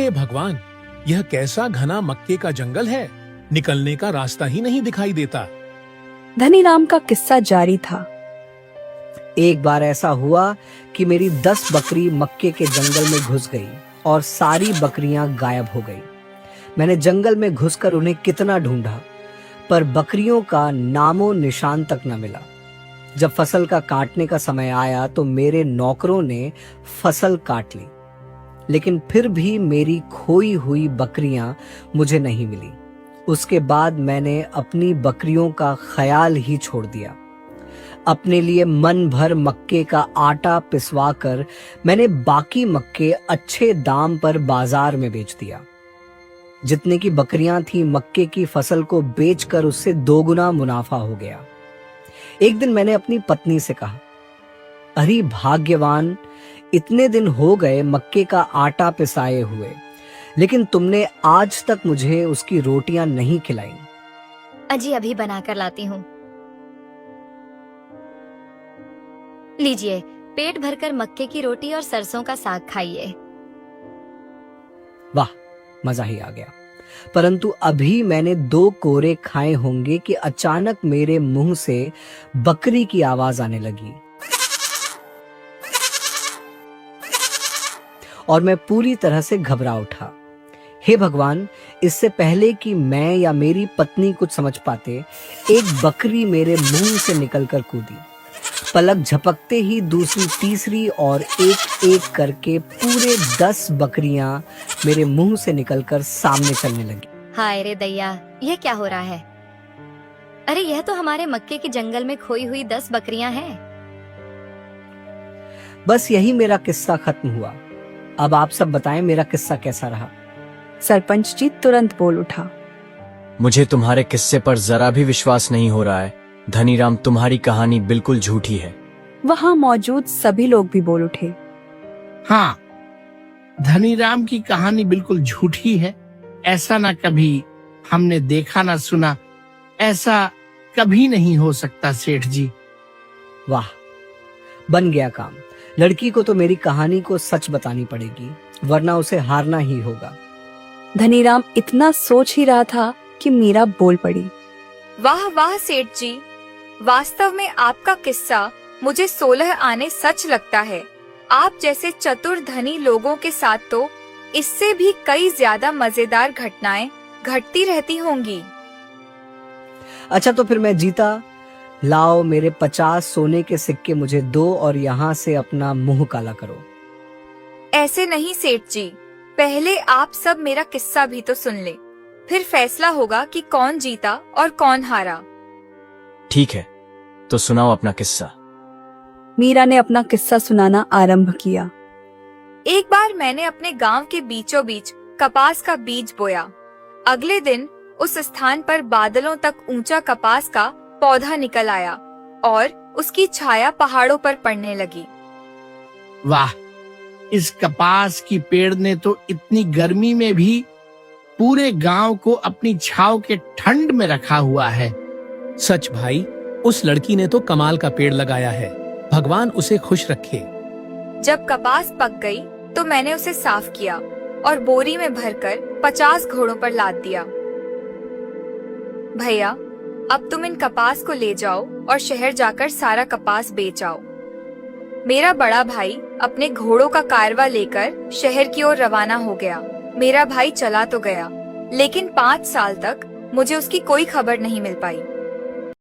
हे भगवान, यह कैसा घना मक्के का जंगल है, निकलने का रास्ता ही नहीं दिखाई देता। धनीराम का किस्सा जारी था। एक बार ऐसा हुआ कि मेरी 10 बकरी मक्के के जंगल में घुस गई और सारी बकरियां गायब हो गई। मैंने जंगल में घुसकर उन्हें कितना ढूंढा, पर बकरियों का नामो निशान तक न मिला। जब फसल का काटने का समय आया तो मेरे नौकरों ने फसल काट ली, लेकिन फिर भी मेरी खोई हुई बकरियां मुझे नहीं मिली। उसके बाद मैंने अपनी बकरियों का ख्याल ही छोड़ दिया। अपने लिए मन भर मक्के का आटा पिसवा कर मैंने बाकी मक्के अच्छे दाम पर बाजार में बेच दिया। जितने की बकरियां थी, मक्के की फसल को बेचकर उससे 2 गुना मुनाफा हो गया। एक दिन मैंने अपनी पत्नी से कहा, अरे भाग्यवान, इतने दिन हो गए मक्के का आटा पिसाए हुए, लेकिन तुमने आज तक मुझे उसकी रोटियां नहीं खिलाई। अजी अभी बनाकर लाती हूँ। लीजिए, पेट भरकर मक्के की रोटी और सरसों का साग खाइए। वाह, मजा ही आ गया। परंतु अभी मैंने 2 कोरे खाए होंगे कि अचानक मेरे मुंह से बकरी की आवाज आने लगी और मैं पूरी तरह से घबरा उठा। हे भगवान, इससे पहले कि मैं या मेरी पत्नी कुछ समझ पाते, एक बकरी मेरे मुंह से निकलकर कूदी। पलक झपकते ही दूसरी, तीसरी और एक एक करके पूरे 10 बकरियां मेरे मुंह से निकलकर सामने चलने लगी। हाय रे दैया, यह क्या हो रहा है? अरे यह तो हमारे मक्के के जंगल में खोई हुई 10 बकरियां हैं। बस यही मेरा किस्सा खत्म हुआ। अब आप सब बताएं मेरा किस्सा कैसा रहा। सरपंच जी तुरंत बोल उठा, मुझे तुम्हारे किस्से पर जरा भी विश्वास नहीं हो रहा है। धनीराम, तुम्हारी कहानी बिल्कुल झूठी है। वहाँ मौजूद सभी लोग भी बोल उठे, हाँ, धनीराम की कहानी बिल्कुल झूठी है। ऐसा ना कभी हमने देखा ना सुना, ऐसा कभी नहीं हो सकता सेठ जी। वाह, बन गया काम। लड़की को तो मेरी कहानी को सच बतानी पड़ेगी, वरना उसे हारना ही होगा। धनीराम इतना सोच ही रहा था कि मीरा बोल पड़ी, वाह वाह सेठ जी, वास्तव में आपका किस्सा मुझे 16 आने सच लगता है। आप जैसे चतुर धनी लोगों के साथ तो इससे भी कई ज्यादा मजेदार घटनाएं घटती रहती होंगी। अच्छा, तो फिर मैं जीता। लाओ, मेरे 50 सोने के सिक्के मुझे दो और यहाँ से अपना मुंह काला करो। ऐसे नहीं सेठ जी, पहले आप सब मेरा किस्सा भी तो सुन ले, फिर फैसला होगा कि कौन जीता और कौन हारा। ठीक है, तो सुनाओ अपना किस्सा। मीरा ने अपना किस्सा सुनाना आरंभ किया। एक बार मैंने अपने गांव के बीचों बीच कपास का बीज बोया। अगले दिन उस स्थान पर बादलों तक ऊंचा कपास का पौधा निकल आया और उसकी छाया पहाड़ों पर पड़ने लगी। वाह, इस कपास की पेड़ ने तो इतनी गर्मी में भी पूरे गांव को अपनी छांव के ठंड में रखा हुआ है। सच भाई, उस लड़की ने तो कमाल का पेड़ लगाया है। भगवान उसे खुश रखे। जब कपास पक गई तो मैंने उसे साफ किया और बोरी में भरकर 50 घोड़ों पर लाद दिया। भैया, अब तुम इन कपास को ले जाओ और शहर जाकर सारा कपास बेच आओ। मेरा बड़ा भाई अपने घोड़ों का कारवा लेकर शहर की ओर रवाना हो गया। मेरा भाई चला तो गया, लेकिन 5 साल तक मुझे उसकी कोई खबर नहीं मिल पाई।